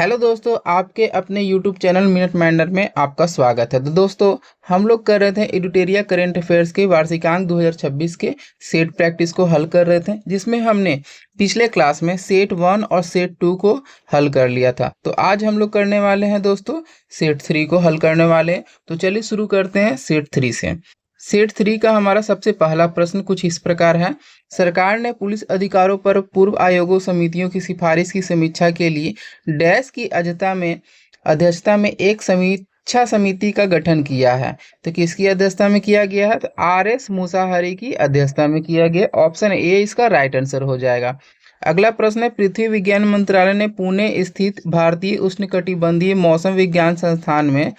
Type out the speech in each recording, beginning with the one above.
Hello दोस्तों, आपके अपने यूट्यूब चैनल मिनट मैनर में आपका स्वागत है। तो दोस्तों, हम लोग कर रहे थे एडिटोरिया करंट अफेयर्स के वार्षिकांक 2026 के सेट प्रैक्टिस को हल कर रहे थे, जिसमें हमने पिछले क्लास में सेट 1 और सेट 2 को हल कर लिया था। तो आज हम लोग करने वाले हैं दोस्तों सेट 3 को हल करने वाले हैं। तो चलिए शुरू करते हैं सेट 3 से। सेट 3 का हमारा सबसे पहला प्रश्न कुछ इस प्रकार है। सरकार ने पुलिस अधिकारों पर पूर्व आयोगों समितियों की सिफारिश की समीक्षा के लिए डैश की अध्यक्षता में एक समीक्षा समिति का गठन किया है। तो किसकी अध्यक्षता में किया गया है? तो RS मूसाहारी की अध्यक्षता में किया गया। ऑप्शन ए इसका राइट आंसर हो जाएगा। अगला प्रश्न है, पृथ्वी विज्ञान मंत्रालय ने पुणे स्थित भारतीय उष्णकटिबंधीय मौसम विज्ञान संस्थान में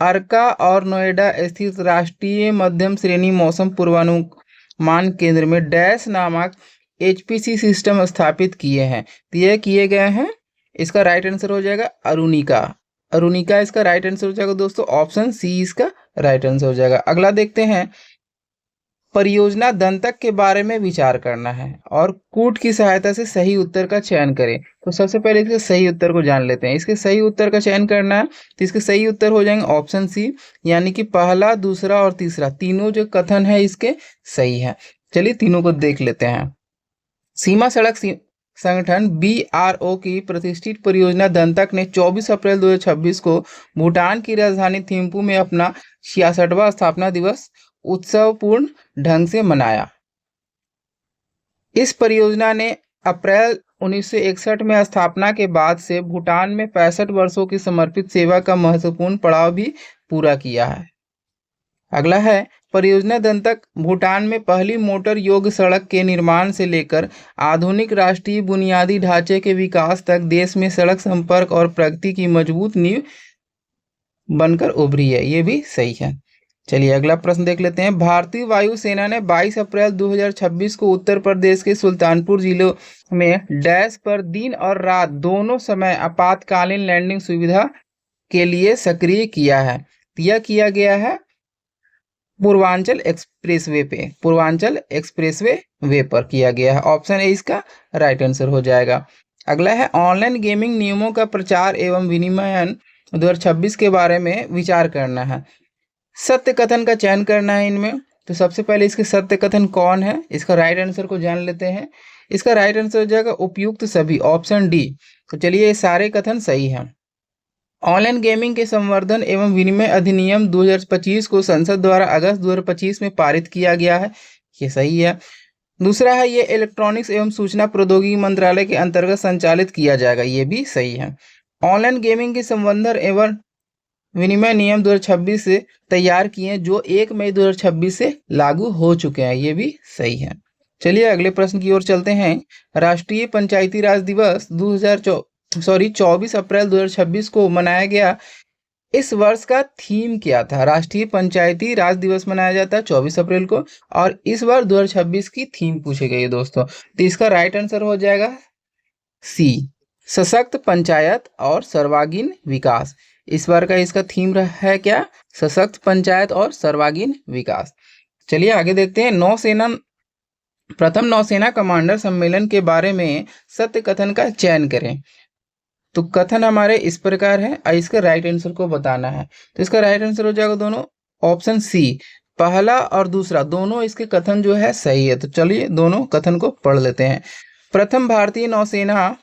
अर्का और नोएडा स्थित राष्ट्रीय मध्यम श्रेणी मौसम पूर्वानुमान केंद्र में डैश नामक HPC सिस्टम स्थापित किए हैं। तो यह किए गए हैं, इसका राइट आंसर हो जाएगा अरुणिका। अरुणिका इसका राइट आंसर हो जाएगा दोस्तों। ऑप्शन सी इसका राइट आंसर हो जाएगा। अगला देखते हैं, परियोजना दंतक के बारे में विचार करना है और कूट की सहायता से सही उत्तर का चयन करें। तो सबसे पहले इसके सही उत्तर को जान लेते हैं। इसके सही उत्तर का चयन करना है, तो इसके सही उत्तर हो जाएंगे ऑप्शन सी, यानी कि पहला, दूसरा और तीसरा तीनों जो कथन है इसके सही है। चलिए तीनों को देख लेते हैं। सीमा सड़क संगठन BRO की प्रतिष्ठित परियोजना दंतक ने 24 अप्रैल 2026 को भूटान की राजधानी थिम्पू में अपना 66वां स्थापना दिवस उत्सवपूर्ण ढंग से मनाया। इस परियोजना ने अप्रैल 1961 में स्थापना के बाद से भूटान में 65 वर्षों की समर्पित सेवा का महत्वपूर्ण पड़ाव भी पूरा किया है। अगला है, परियोजना दंतक भूटान में पहली मोटर योग्य सड़क के निर्माण से लेकर आधुनिक राष्ट्रीय बुनियादी ढांचे के विकास तक देश में सड़क संपर्क और प्रगति की मजबूत नींव बनकर उभरी है। ये भी सही है। चलिए अगला प्रश्न देख लेते हैं। भारतीय वायुसेना ने 22 अप्रैल 2026 को उत्तर प्रदेश के सुल्तानपुर जिले में डैश पर दिन और रात दोनों समय आपातकालीन लैंडिंग सुविधा के लिए सक्रिय किया है। यह किया गया है पूर्वांचल एक्सप्रेसवे पर किया गया है। ऑप्शन ए इसका राइट आंसर हो जाएगा। अगला है, ऑनलाइन गेमिंग नियमों का प्रचार एवं विनियमन 2026 के बारे में विचार करना है। सत्य कथन का चयन करना है इनमें। तो सबसे पहले इसके सत्य कथन कौन है, इसका राइट आंसर को जान लेते हैं। इसका राइट आंसर हो जाएगा उपयुक्त सभी, ऑप्शन डी। तो चलिए ये सारे कथन सही हैं। ऑनलाइन गेमिंग के संवर्धन एवं विनिमय अधिनियम 2025 को संसद द्वारा अगस्त 2025 में पारित किया गया है। ये सही है। दूसरा है, ये इलेक्ट्रॉनिक्स एवं सूचना प्रौद्योगिकी मंत्रालय के अंतर्गत संचालित किया जाएगा। ये भी सही है। ऑनलाइन गेमिंग के संवर्धन एवं विनिमय नियम 2026 से तैयार किए जो 1 मई 2026 से लागू हो चुके हैं। ये भी सही है। चलिए अगले प्रश्न की ओर चलते हैं। राष्ट्रीय पंचायती राज दिवस 24 अप्रैल 2026 को मनाया गया। इस वर्ष का थीम क्या था? राष्ट्रीय पंचायती राज दिवस मनाया जाता है 24 अप्रैल को, और इस बार 2026 की थीम पूछी गई है दोस्तों। तो इसका राइट आंसर हो जाएगा सी, सशक्त पंचायत और सर्वांगीण विकास। इस बार का इसका थीम है क्या? सशक्त पंचायत और सर्वांगीण विकास। चलिए आगे देखते हैं। प्रथम नौसेना कमांडर सम्मेलन के बारे में सत्य कथन का चयन करें। तो कथन हमारे इस प्रकार है, इसका राइट आंसर को बताना है। तो इसका राइट आंसर हो जाएगा दोनों, ऑप्शन सी, पहला और दूसरा दोनों इसके कथन जो है सही है। तो चलिए दोनों कथन को पढ़ लेते हैं। प्रथम भारतीय नौसेना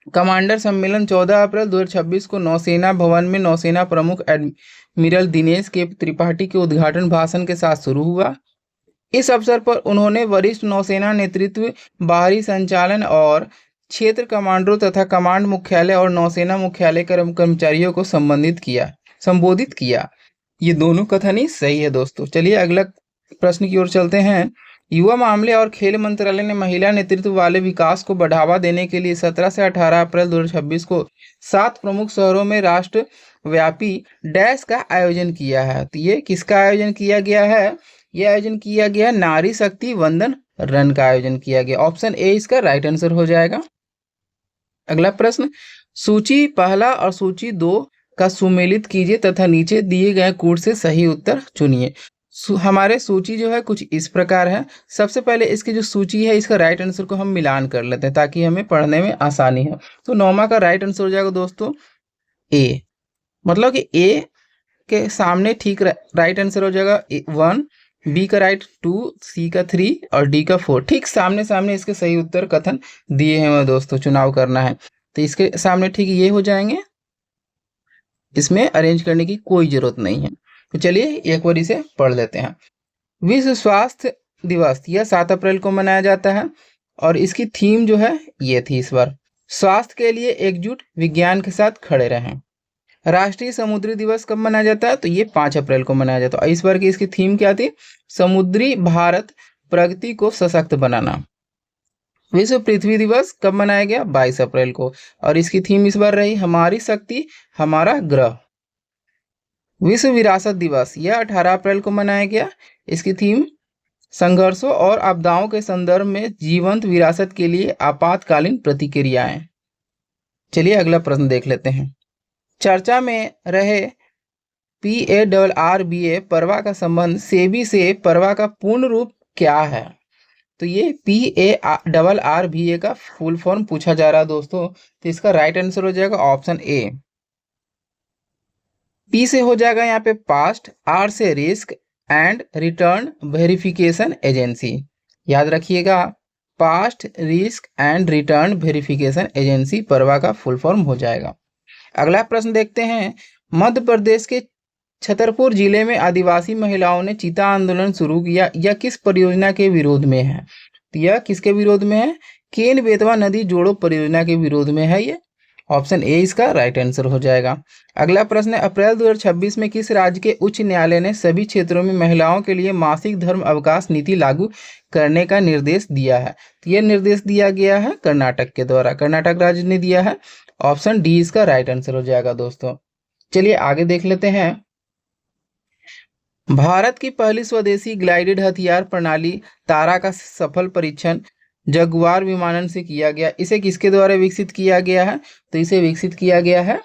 कमांडर सम्मेलन 14 अप्रैल 2026 को नौसेना भवन में नौसेना प्रमुख एडमिरल दिनेश के त्रिपाठी के उद्घाटन भाषण के साथ शुरू हुआ। इस अवसर पर उन्होंने वरिष्ठ नौसेना नेतृत्व, बाहरी संचालन और क्षेत्र कमांडरों तथा कमांड मुख्यालय और नौसेना मुख्यालय कर्मचारियों को संबोधित किया। ये दोनों कथन ही सही है दोस्तों। चलिए अगला प्रश्न की ओर चलते हैं। युवा मामले और खेल मंत्रालय ने महिला नेतृत्व वाले विकास को बढ़ावा देने के लिए 17 से 18 अप्रैल 2026 को 7 प्रमुख शहरों में राष्ट्रव्यापी डैश का आयोजन किया है। तो ये किसका आयोजन किया गया है? यह आयोजन किया गया नारी शक्ति वंदन रन का आयोजन किया गया। ऑप्शन ए इसका राइट आंसर हो जाएगा। अगला प्रश्न, सूची पहला और सूची 2 का सुमेलित कीजिए तथा नीचे दिए गए कूट से सही उत्तर चुनिए। हमारे सूची जो है कुछ इस प्रकार है। सबसे पहले इसकी जो सूची है इसका राइट आंसर को हम मिलान कर लेते हैं ताकि हमें पढ़ने में आसानी हो। तो 9वां का राइट आंसर हो जाएगा दोस्तों ए, मतलब कि ए के सामने ठीक राइट आंसर हो जाएगा 1, बी का राइट 2, सी का 3 और डी का 4। ठीक सामने सामने इसके सही उत्तर कथन दिए हैं दोस्तों, चुनाव करना है तो इसके सामने ठीक ये हो जाएंगे, इसमें अरेंज करने की कोई जरूरत नहीं है। तो चलिए एक बार इसे पढ़ लेते हैं। विश्व स्वास्थ्य दिवस यह 7 अप्रैल को मनाया जाता है और इसकी थीम जो है ये थी इस बार, स्वास्थ्य के लिए एकजुट विज्ञान के साथ खड़े रहें। राष्ट्रीय समुद्री दिवस कब मनाया जाता है? तो ये 5 अप्रैल को मनाया जाता है। इस बार की इसकी थीम क्या थी? समुद्री भारत प्रगति को सशक्त बनाना। विश्व पृथ्वी दिवस कब मनाया गया? 22 अप्रैल को और इसकी थीम इस बार रही हमारी शक्ति हमारा ग्रह। विश्व विरासत दिवस यह 18 अप्रैल को मनाया गया। इसकी थीम संघर्षों और आपदाओं के संदर्भ में जीवंत विरासत के लिए आपातकालीन प्रतिक्रियाएं। चलिए अगला प्रश्न देख लेते हैं। चर्चा में रहे PARRBA परवा का संबंध सेबी से परवा का पूर्ण रूप क्या है? तो ये PARRBA का फुल फॉर्म पूछा जा रहा है दोस्तों, तो इसका राइट आंसर हो जाएगा ऑप्शन ए। पी से हो जाएगा यहाँ पे पास्ट, आर से risk and return verification agency. याद रखिएगा, past risk and return verification agency परवा का फुल फॉर्म हो जाएगा। अगला प्रश्न देखते हैं। मध्य प्रदेश के छतरपुर जिले में आदिवासी महिलाओं ने चीता आंदोलन शुरू किया, यह किस परियोजना के विरोध में है? तो यह किसके विरोध में है? केन बेतवा नदी जोड़ो परियोजना के विरोध में है ये। ऑप्शन ए इसका राइट आंसर हो जाएगा। अगला प्रश्न है, अप्रैल 2026 में किस राज्य के उच्च न्यायालय ने सभी क्षेत्रों में महिलाओं के लिए मासिक धर्म अवकाश नीति लागू करने का निर्देश दिया है? तो यह निर्देश दिया गया है कर्नाटक के द्वारा, कर्नाटक राज्य ने दिया है। ऑप्शन डी इसका राइट आंसर हो जाएगा दोस्तों। चलिए आगे देख लेते हैं। भारत की पहली स्वदेशी ग्लाइडेड हथियार प्रणाली तारा का सफल परीक्षण जगुआर विमानन से किया गया। इसे किसके द्वारा विकसित किया गया है? तो इसे विकसित किया गया है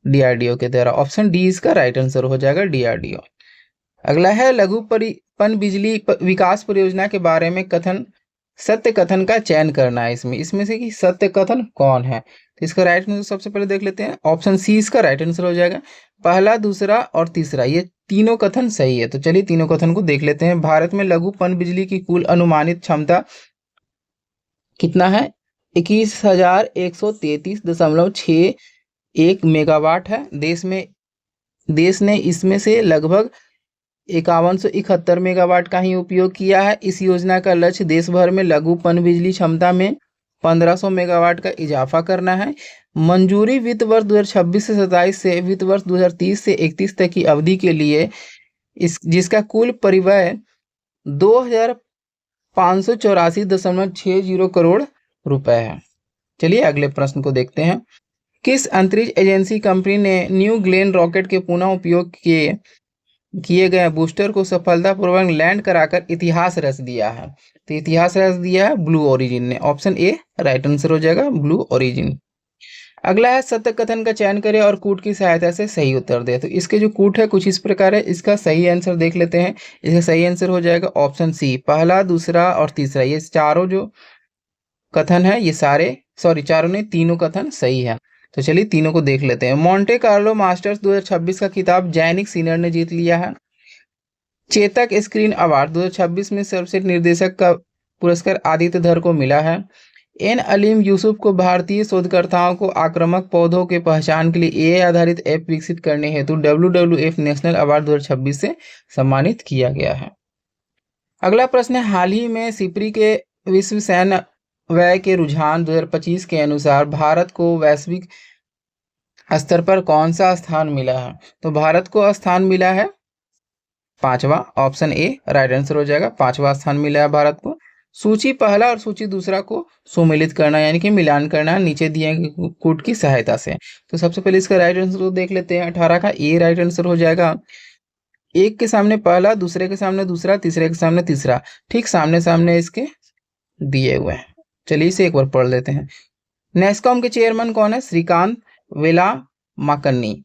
DRDO के द्वारा। ऑप्शन डी इसका राइट आंसर हो जाएगा, DRDO। अगला है लघु पन बिजली विकास परियोजना के बारे में सत्य कथन का चयन करना है। इसमें से कि सत्य कथन कौन है? तो इसका राइट आंसर सबसे पहले देख लेते हैं। ऑप्शन सी इसका राइट आंसर हो जाएगा। पहला, दूसरा और तीसरा ये तीनों कथन सही है। तो चलिए तीनों कथन को देख लेते हैं। भारत में लघु पन बिजली की कुल अनुमानित क्षमता कितना है? 21,133.61 मेगावाट है। देश ने इसमें से लगभग 5171 मेगावाट का ही उपयोग किया है। इस योजना का लक्ष्य देश भर में लघु पन बिजली क्षमता में 1500 मेगावाट का इजाफा करना है। मंजूरी वित्त वर्ष 2026 से 27 से वित्त वर्ष 2030 से 31 तक की अवधि के लिए जिसका कुल परिव्यय 2584.60 करोड़ रुपए है। चलिए अगले प्रश्न को देखते हैं। किस अंतरिक्ष एजेंसी कंपनी ने न्यू ग्लेन रॉकेट के पुनः उपयोग किए गए बूस्टर को सफलतापूर्वक लैंड कराकर इतिहास रच दिया है? तो इतिहास रच दिया है ब्लू ओरिजिन ने। ऑप्शन ए राइट आंसर हो जाएगा, ब्लू ओरिजिन। अगला है सत्य कथन का चयन करें और कूट की सहायता से सही उत्तर दे। तो इसके जो कूट है कुछ इस प्रकार है। इसका सही आंसर देख लेते हैं। इसका सही आंसर हो जाएगा ऑप्शन सी, पहला, दूसरा और तीसरा। ये चारों जो कथन है ये सारे, सॉरी चारों नहीं, तीनों कथन सही है। तो चलिए तीनों को देख लेते हैं। मोंटे कार्लो मास्टर्स 2026 का खिताब जैनिक सिनर ने जीत लिया है। चेतक स्क्रीन अवार्ड 2026 में सर्वश्रेष्ठ निर्देशक का पुरस्कार आदित्य धर को मिला है। एन अलीम यूसुफ को भारतीय शोधकर्ताओं को आक्रामक पौधों के पहचान के लिए AI आधारित ऐप विकसित करने हेतु WWF नेशनल अवार्ड 2026 से सम्मानित किया गया है। अगला प्रश्न है, हाल ही में सिप्री के विश्व सैन्य व्यय के रुझान 2025 के अनुसार भारत को वैश्विक स्तर पर कौन सा स्थान मिला है? तो भारत को स्थान मिला है 5वां। ऑप्शन ए राइट आंसर हो जाएगा, 5वां स्थान मिला है भारत को। सूची पहला और सूची दूसरा को सुमेलित करना यानी कि मिलान करना नीचे दिए गए कूट की सहायता से। तो सबसे पहले इसका राइट आंसर को देख लेते हैं। 18 का ए राइट आंसर हो जाएगा। एक के सामने पहला, दूसरे के सामने दूसरा, तीसरे के सामने तीसरा, ठीक सामने सामने इसके दिए हुए हैं। चलिए इसे एक बार पढ़ लेते हैं। नेस्कॉम के चेयरमैन कौन है? श्रीकांत वेलामाकन्नी।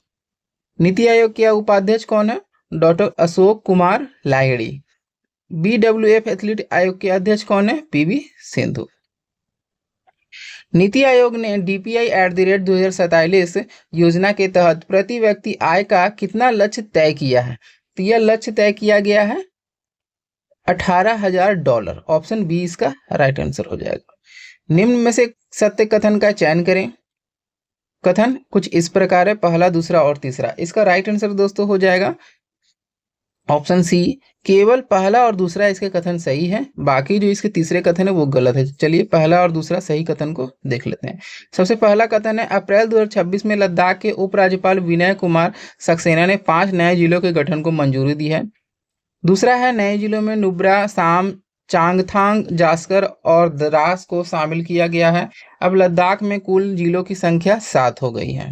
नीति आयोग के उपाध्यक्ष कौन है? Doctor Ashok Kumar Lahiri. BWF athlete आयोग के अध्यक्ष कौन है? PV सिंधु। नीति आयोग ने DPI@2047 योजना के तहत प्रति व्यक्ति आय का कितना लक्ष्य तय किया है? तो यह लक्ष्य तय किया गया है $18,000। ऑप्शन बी इसका राइट आंसर हो जाएगा। निम्न में से सत्य कथन का चयन करें। कथन कुछ इस प्रकार है, पहला, दूसरा और तीसरा। इसका राइट आंसर दोस्तों हो जाएगा ऑप्शन सी, केवल पहला और दूसरा इसके कथन सही है, बाकी जो इसके तीसरे कथन है वो गलत है। चलिए पहला और दूसरा सही कथन को देख लेते हैं। सबसे पहला कथन है, अप्रैल 2026 में लद्दाख के उपराज्यपाल विनय कुमार सक्सेना ने 5 नए जिलों के गठन को मंजूरी दी है। दूसरा है, नए जिलों में नुब्रा, साम, चांगथांग, जास्कर और द्रास को शामिल किया गया है। अब लद्दाख में कुल जिलों की संख्या 7 हो गई है।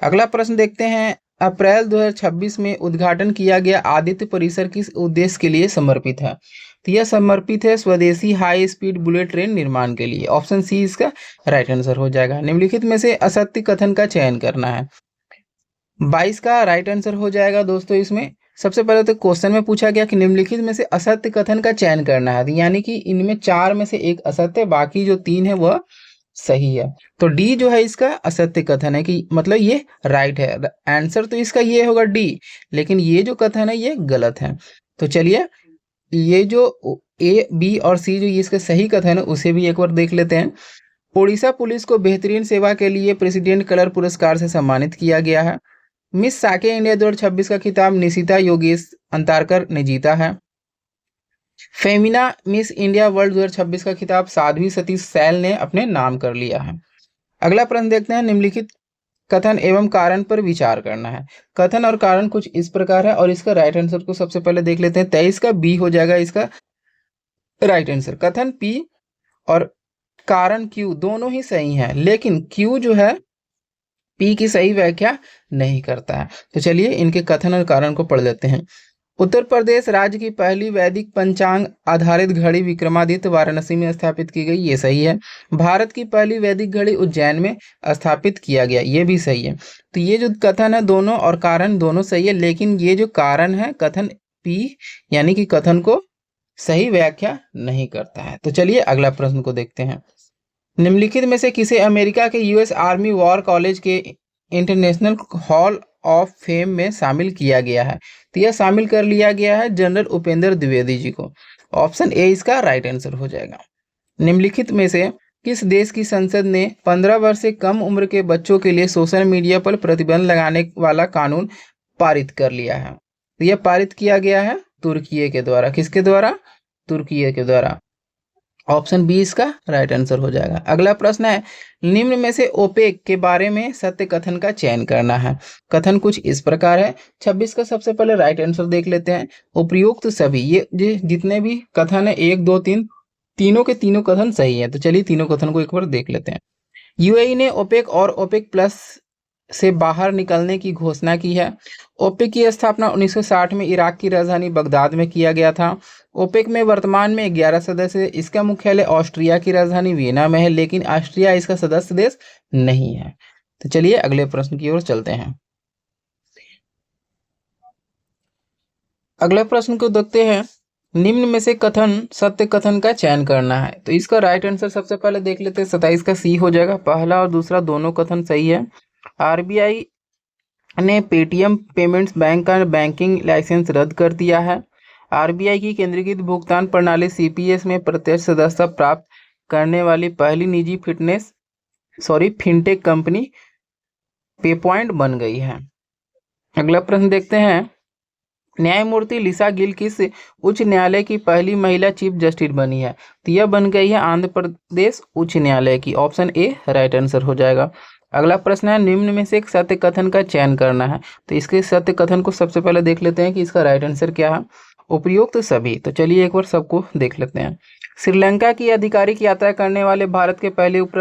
अगला प्रश्न देखते हैं, अप्रैल 2026 में उद्घाटन किया गया आदित्य परिसर किस उद्देश्य के लिए समर्पित है? तो यह समर्पित है स्वदेशी हाई स्पीड बुलेट ट्रेन निर्माण के लिए। ऑप्शन सी इसका राइट आंसर हो जाएगा। निम्नलिखित में से असत्य कथन का चयन करना है। 22 का राइट आंसर हो जाएगा दोस्तों। इसमें सबसे पहले तो क्वेश्चन में पूछा गया कि निम्नलिखित में से असत्य कथन का चयन करना है, यानी कि इनमें 4 में से एक असत्य, बाकी जो 3 है वह सही है। तो डी जो है इसका असत्य कथन है, कि मतलब ये राइट है। आंसर तो इसका ये होगा डी, लेकिन ये जो कथन है ये गलत है। तो चलिए ये जो ए, बी और सी जो इसका सही कथन है उसे भी एक बार देख लेते हैं। ओडिशा पुलिस को बेहतरीन सेवा के लिए प्रेसिडेंट कलर पुरस्कार से सम्मानित किया गया है। मिस साके इंडिया 2026 का खिताब निशिता योगेश अंतारकर ने जीता है। फेमिना मिस इंडिया वर्ल्ड 2026 का खिताब साध्वी सतीश सैल ने अपने नाम कर लिया है। अगला प्रश्न देखते हैं, निम्नलिखित कथन एवं कारण पर विचार करना है। कथन और कारण कुछ इस प्रकार है और इसका राइट आंसर को सबसे पहले देख लेते हैं। 23 का बी हो जाएगा इसका राइट आंसर। कथन पी और कारण क्यू दोनों ही सही हैं, लेकिन क्यू जो है पी की सही व्याख्या नहीं करता है। तो चलिए इनके कथन और कारण को पढ़ लेते हैं। उत्तर प्रदेश राज्य की पहली वैदिक पंचांग आधारित घड़ी विक्रमादित्य वाराणसी में स्थापित की गई, ये सही है। भारत की पहली वैदिक घड़ी उज्जैन में स्थापित किया गया, ये भी सही है। तो ये जो कथन है दोनों और कारण दोनों सही है, लेकिन ये जो कारण है कथन पी यानी कि कथन को सही व्याख्या नहीं करता है। तो चलिए अगला प्रश्न को देखते हैं। निम्नलिखित में से किसे अमेरिका के US आर्मी वॉर कॉलेज के इंटरनेशनल हॉल ऑफ फेम में शामिल किया गया है? तो यह शामिल कर लिया गया है जनरल उपेंद्र द्विवेदी जी को। ऑप्शन ए इसका राइट आंसर हो जाएगा। निम्नलिखित में से किस देश की संसद ने 15 वर्ष से कम उम्र के बच्चों के लिए सोशल मीडिया पर प्रतिबंध लगाने वाला कानून पारित कर लिया है? तो यह पारित किया गया है तुर्की के द्वारा। किसके द्वारा? तुर्की के द्वारा। ऑप्शन बी इसका राइट आंसर हो जाएगा। अगला प्रश्न है, निम्न में से ओपेक के बारे में सत्य कथन का चयन करना है। कथन कुछ इस प्रकार है। 26 का सबसे पहले राइट आंसर देख लेते हैं। उपयुक्त सभी, ये जितने भी कथन है 1 2 3 तीनों के तीनों कथन सही है। तो चलिए तीनों कथन को एक बार देख लेते हैं। यूएई ने ओपेक और ओपेक प्लस से बाहर निकलने की घोषणा की है। ओपेक की स्थापना 1960 में इराक की राजधानी बगदाद में किया गया था। ओपेक में वर्तमान में 11 सदस्य है। इसका मुख्यालय ऑस्ट्रिया की राजधानी वियना में है, लेकिन ऑस्ट्रिया इसका सदस्य देश नहीं है। तो चलिए अगले प्रश्न की ओर चलते हैं। अगले प्रश्न को देखते हैं। निम्न में से कथन सत्य कथन का चयन करना है। तो इसका राइट आंसर सबसे पहले देख लेते हैं। 27 का सी हो जाएगा। पहला और दूसरा दोनों कथन सही है। आरबीआई ने पेटीएम पेमेंट्स बैंक का बैंकिंग लाइसेंस रद्द कर दिया है। आरबीआई की केंद्रीकृत भुगतान प्रणाली सीपीएस में प्रत्यक्ष सदस्यता प्राप्त करने वाली पहली निजी फिनटेक कंपनी पेपॉइंट बन गई है। अगला प्रश्न देखते हैं। न्यायमूर्ति लिसा गिल किस उच्च न्यायालय की पहली महिला चीफ जस्टिस बनी है? तो यह बन गई है आंध्र प्रदेश उच्च न्यायालय की। ऑप्शन ए राइट आंसर हो जाएगा। अगला प्रश्न है, निम्न में से एक सत्य कथन का चयन करना है। तो इसके सत्य कथन को सबसे पहले देख लेते हैं कि इसका राइट आंसर क्या है। उपयुक्त सभी, तो चलिए एक बार सबको देख लेते हैं। श्रीलंका की आधिकारिक यात्रा करने वाले भारत के पहले उप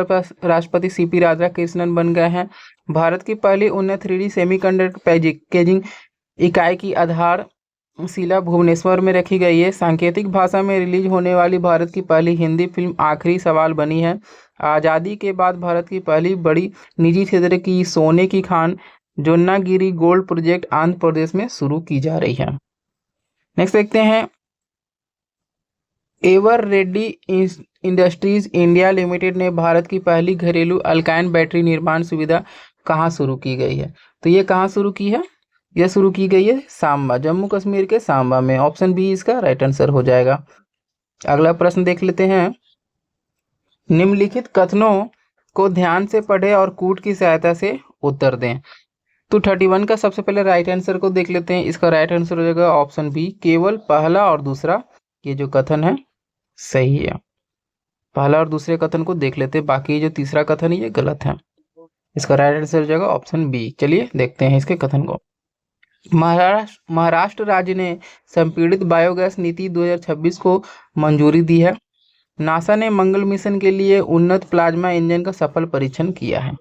राष्ट्रपति सीपी राधाकृष्णन बन गए हैं। भारत की पहली उन्नत 3D सेमीकंडक्टर पैकेजिंग इकाई की आधारशिला भुवनेश्वर में रखी गई है। सांकेतिक भाषा में रिलीज होने वाली भारत की पहली हिंदी फिल्म आखिरी सवाल बनी है। आज़ादी के बाद भारत की पहली बड़ी निजी क्षेत्र की सोने की खान जोन्नागिरी गोल्ड प्रोजेक्ट आंध्र प्रदेश में शुरू की जा रही है। नेक्स्ट देखते हैं, ever Reddy industries India limited ने भारत की पहली घरेलू अल्काइन बैटरी निर्माण सुविधा कहाँ शुरू की गई है? तो ये कहाँ शुरू की है? यह शुरू की गई है सांबा, जम्मू कश्मीर के सांबा में। ऑप्शन बी इसका राइट आंसर हो जाएगा। अगला प्रश्न देख लेते हैं, निम्नलिखित कथनों को ध्यान से पढ़े और कूट की सहायता से उत्तर दें। तो 31 का सबसे पहले राइट आंसर को देख लेते हैं। इसका राइट आंसर हो जाएगा ऑप्शन बी, केवल पहला और दूसरा ये जो कथन है सही है। पहला और दूसरे कथन को देख लेते हैं, बाकी जो तीसरा कथन है ये गलत है। इसका राइट आंसर हो जाएगा ऑप्शन बी। चलिए देखते हैं इसके कथन को। महाराष्ट्र राज्य ने संपीड़ित बायोगैस नीति 2026 को मंजूरी दी है। नासा ने मंगल मिशन के लिए उन्नत प्लाज्मा इंजन का सफल परीक्षण किया है।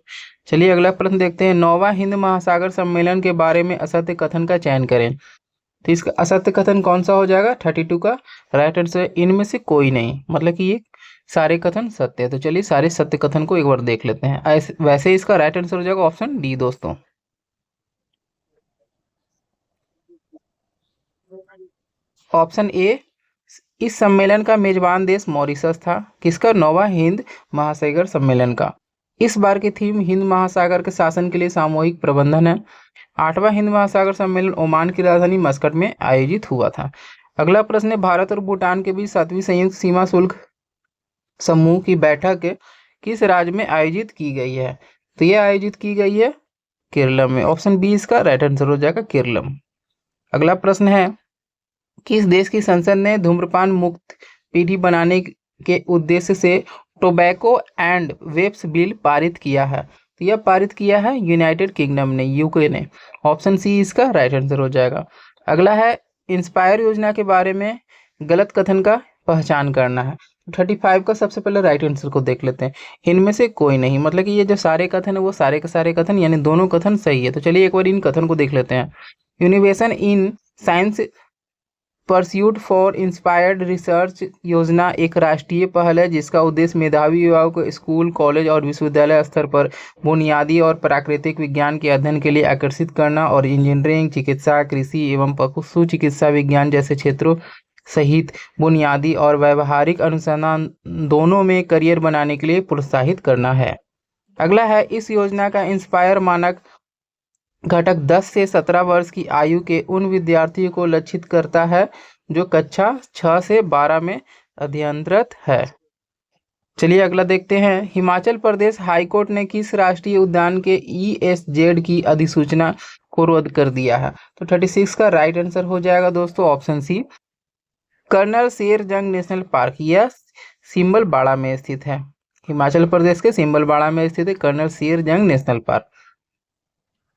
चलिए अगला प्रश्न देखते हैं, 9वां हिंद महासागर सम्मेलन के बारे में असत्य कथन का चयन करें। तो इसका असत्य कथन कौन सा हो जाएगा? 32 का राइट आंसर इनमें से कोई नहीं, मतलब कि ये सारे कथन सत्य है। तो चलिए सारे सत्य कथन को एक बार देख लेते हैं। वैसे इसका राइट आंसर हो जाएगा ऑप्शन डी दोस्तों। ऑप्शन ए, इस सम्मेलन का मेजबान देश मॉरिशस था। किसका? 9वां हिंद महासागर सम्मेलन का। इस बार की थीम हिंद महासागर के शासन के लिए सामूहिक प्रबंधन है। 8वां हिंद महासागर सम्मेलन ओमान की राजधानी मस्कट में आयोजित हुआ था। अगला प्रश्न है, भारत और भूटान के बीच 7वीं संयुक्त सीमा शुल्क समूह की बैठक किस राज्य में आयोजित की गई है? तो यह आयोजित की गई है केरल में। ऑप्शन बी इसका राइट आंसर हो जाएगा केरलम। अगला प्रश्न है, किस देश की संसद ने धूम्रपान मुक्त पीढ़ी बनाने के उद्देश्य से टोबैको एंड वेप्स बिल पारित किया है? तो यह पारित किया है यूनाइटेड किंगडम ने, यूके ने। ऑप्शन सी इसका राइट आंसर हो जाएगा। अगला है, इंस्पायर योजना के बारे में गलत कथन का पहचान करना है। 35 का सबसे पहले राइट आंसर को देख लेते हैं। इनमें से कोई नहीं, मतलब कि ये जो सारे कथन है वो सारे के सारे कथन यानी दोनों कथन सही है। तो चलिए एक बार इन कथन को देख लेते हैं। Innovation in science pursuit for inspired research योजना एक राष्ट्रीय पहल है जिसका उद्देश्य मेधावी युवाओं को स्कूल, कॉलेज और विश्वविद्यालय स्तर पर बुनियादी और प्राकृतिक विज्ञान के अध्ययन के लिए आकर्षित करना और इंजीनियरिंग, चिकित्सा, कृषि एवं पशु चिकित्सा विज्ञान जैसे क्षेत्रों सहित बुनियादी और व्यावहारिक अनुसंधान दोनों में करियर बनाने के लिए प्रोत्साहित करना है। अगला है, इस योजना का इंस्पायर मानक घटक 10 से 17 वर्ष की आयु के उन विद्यार्थियों को लक्षित करता है जो कक्षा 6 से 12 में अध्ययनरत है। चलिए अगला देखते हैं, हिमाचल प्रदेश हाईकोर्ट ने किस राष्ट्रीय उद्यान के ESZ की अधिसूचना को रद्द कर दिया है? तो 36 का राइट आंसर हो जाएगा दोस्तों ऑप्शन सी, कर्नल शेर जंग नेशनल पार्क। यह सिंबलबाड़ा में स्थित है। हिमाचल प्रदेश के सिंबलबाड़ा में स्थित है कर्नल शेर जंग नेशनल पार्क।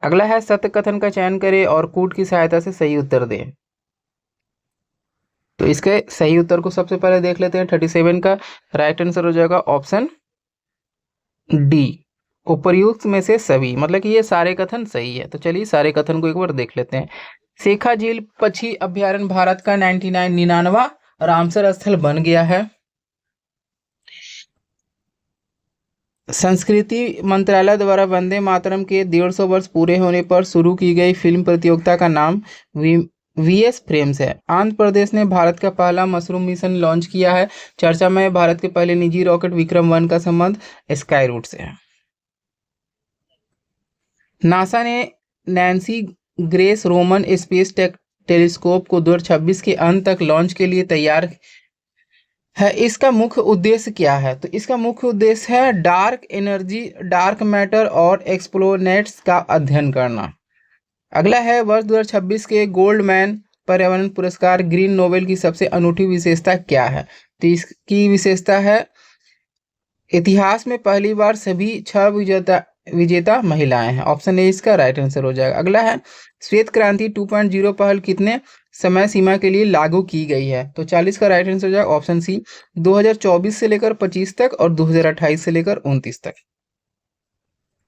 अगला है, सत्य कथन का चयन करें और कूट की सहायता से सही उत्तर दें। तो इसके सही उत्तर को सबसे पहले देख लेते हैं। 37 का राइट आंसर हो जाएगा ऑप्शन डी, उपर्युक्त में से सभी, मतलब कि ये सारे कथन सही है। तो चलिए सारे कथन को एक बार देख लेते हैं। शेखा झील पक्षी अभ्यारण्य भारत का 99वां रामसर स्थल बन गया है। संस्कृति मंत्रालय द्वारा वंदे मातरम के 150 वर्ष पूरे होने पर शुरू की गई फिल्म प्रतियोगिता का नाम VS फ्रेम्स है। आंध्र प्रदेश ने भारत का पहला मशरूम मिशन लॉन्च किया है। चर्चा में भारत के पहले निजी रॉकेट विक्रम 1 का संबंध स्काई रूट से है। नासा ने Nancy grace Roman space telescope को 2026 के अंत तक लॉन्च के लिए तैयार है। इसका मुख्य उद्देश्य क्या है? तो इसका मुख्य उद्देश्य है डार्क एनर्जी, डार्क मैटर और एक्सप्लोनेट्स का अध्ययन करना। अगला है, वर्ष 2026 के गोल्डमैन पर्यावरण पुरस्कार ग्रीन नोबेल की सबसे अनूठी विशेषता क्या है? तो इसकी विशेषता है इतिहास में पहली बार सभी 6 विजेता महिलाएं हैं। ऑप्शन ए इसका राइट आंसर हो जाएगा। अगला है, श्वेत क्रांति 2.0 पहल कितने समय सीमा के लिए लागू की गई है? तो 40 का राइट आंसर हो जाएगा ऑप्शन सी, 2024 से लेकर 25 तक और 2028 से लेकर 29 तक।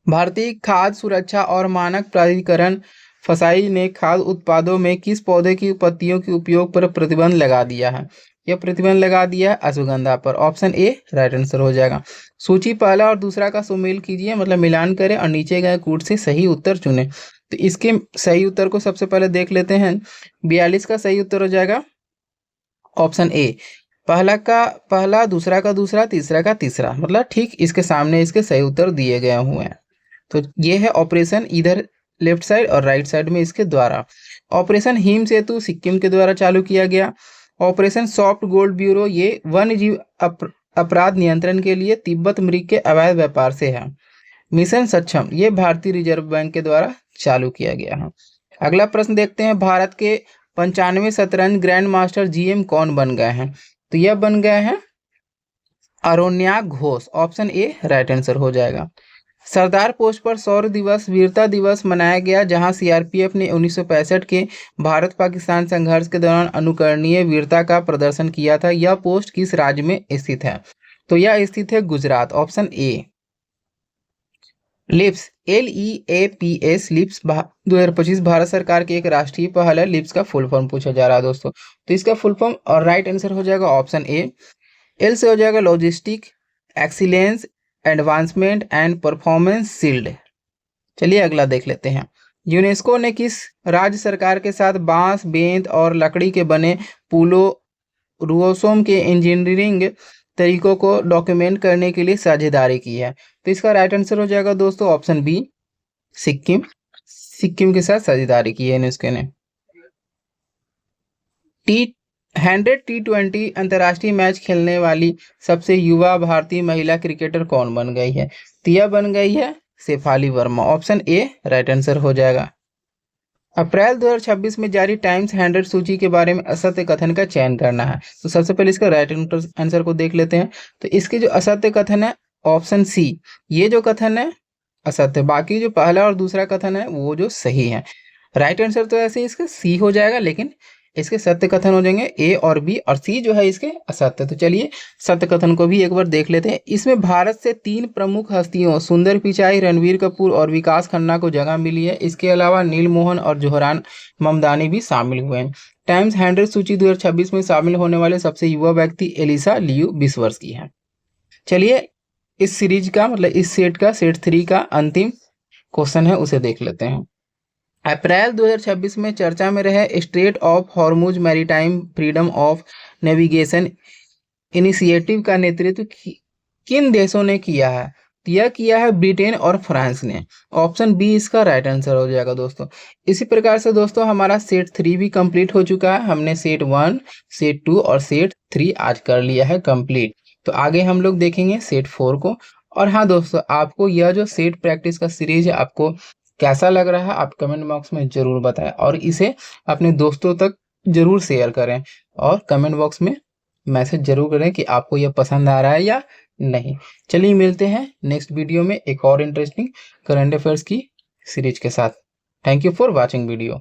भारतीय खाद्य सुरक्षा और मानक प्राधिकरण फसाई ने खाद्य उत्पादों में किस पौधे की पत्तियों के उपयोग पर प्रतिबंध लगा दिया है? यह प्रतिबंध लगा दिया है अश्वगंधा पर। ऑप्शन ए राइट आंसर हो जाएगा। सूची पहला और दूसरा का सुमेल कीजिए, मतलब मिलान करें और नीचे गए कूट से सही उत्तर चुनें। तो इसके सही उत्तर को सबसे पहले देख लेते हैं। 42 का सही उत्तर हो जाएगा ऑप्शन ए। पहला का पहला, दूसरा का दूसरा, तीसरा का तीसरा, मतलब ठीक इसके सामने इसके सही उत्तर दिए गए हुए हैं। तो ये है ऑपरेशन इधर लेफ्ट साइड और राइट साइड में इसके द्वारा। ऑपरेशन हिम सेतु सिक्किम के द्वारा चालू किया गया। ऑपरेशन सॉफ्ट गोल्ड ब्यूरो ये वन्य जीव अपराध नियंत्रण के लिए तिब्बत मृग के अवैध व्यापार से है। मिशन सक्षम ये भारतीय रिजर्व बैंक के द्वारा चालू किया गया है। अगला प्रश्न देखते हैं, भारत के 95 शतरंज ग्रैंड मास्टर जीएम कौन बन गए हैं? तो यह बन गए हैं Aronya Ghosh. Option A right answer हो जाएगा। सरदार पोस्ट पर शौर्य दिवस वीरता दिवस मनाया गया, जहां सीआरपीएफ ने 1965 के भारत पाकिस्तान संघर्ष के दौरान अनुकरणीय वीरता का प्रदर्शन किया था। यह पोस्ट किस राज्य में स्थित है? तो यह स्थित है Gujarat. Option A. Lips LEAPS lips 2025 Bharat सरकार की एक राष्ट्रीय पहल है। लिप्स का फुल फॉर्म पूछा जा रहा है दोस्तों, तो इसका फुल फॉर्म और राइट आंसर हो जाएगा ऑप्शन ए। एल से हो जाएगा logistic excellence advancement and performance shield. चलिए अगला देख लेते हैं। यूनेस्को ने किस राज्य सरकार के साथ बांस, बेंत और लकड़ी के बने पुलों रुओसोम के इंजीनियरिंग तरीकों को डॉक्यूमेंट करने के लिए साझेदारी की है? तो इसका राइट आंसर हो जाएगा दोस्तों ऑप्शन बी सिक्किम। सिक्किम के साथ साझेदारी की है यूनेस्को ने। 100 T20 अंतर्राष्ट्रीय मैच खेलने वाली सबसे युवा भारतीय महिला क्रिकेटर कौन बन गई है? तो यह बन गई है Shafali Verma. Option A right answer हो जाएगा। अप्रैल 2026 में जारी टाइम्स 100 सूची के बारे में असत्य कथन का चयन करना है। तो सबसे पहले इसका राइट आंसर को देख लेते हैं। तो इसके जो असत्य कथन है ऑप्शन सी, ये जो कथन है असत्य, बाकी जो पहला और दूसरा कथन है वो जो सही है। राइट आंसर तो ऐसे इसका सी हो जाएगा, लेकिन इसके सत्य कथन हो जाएंगे ए और बी, और सी जो है इसके असत्य। तो चलिए सत्य कथन को भी एक बार देख लेते हैं। इसमें भारत से 3 प्रमुख हस्तियों सुंदर पिचाई, रणवीर कपूर और विकास खन्ना को जगह मिली है। इसके अलावा नील मोहन और जोहरान ममदानी भी शामिल हुए हैं। टाइम्स 100 सूची 2026 में शामिल होने वाले सबसे युवा व्यक्ति एलिसा लियू 20 वर्ष की है। चलिए इस सीरीज का मतलब इस सेट का सेट 3 का अंतिम क्वेश्चन है, उसे देख लेते हैं। अप्रैल 2026 में चर्चा में रहे straight of Hormuz maritime freedom of navigation initiative का नेतृत्व किन देशों ने किया है? यह किया है ब्रिटेन और फ्रांस ने। ऑप्शन बी इसका राइट आंसर हो जाएगा दोस्तों। इसी प्रकार से दोस्तों हमारा सेट 3 भी कंप्लीट हो चुका है। हमने सेट 1, सेट 2 और सेट 3 आज कर लिया है कंप्लीट। तो आगे हम लोग देखेंगे सेट 4 को। और हाँ दोस्तों, आपको यह जो सेट प्रैक्टिस का सीरीज है आपको कैसा लग रहा है आप कमेंट बॉक्स में जरूर बताएं, और इसे अपने दोस्तों तक जरूर शेयर करें, और कमेंट बॉक्स में मैसेज जरूर करें कि आपको यह पसंद आ रहा है या नहीं। चलिए मिलते हैं नेक्स्ट वीडियो में एक और इंटरेस्टिंग करंट अफेयर्स की सीरीज के साथ। Thank you for watching video.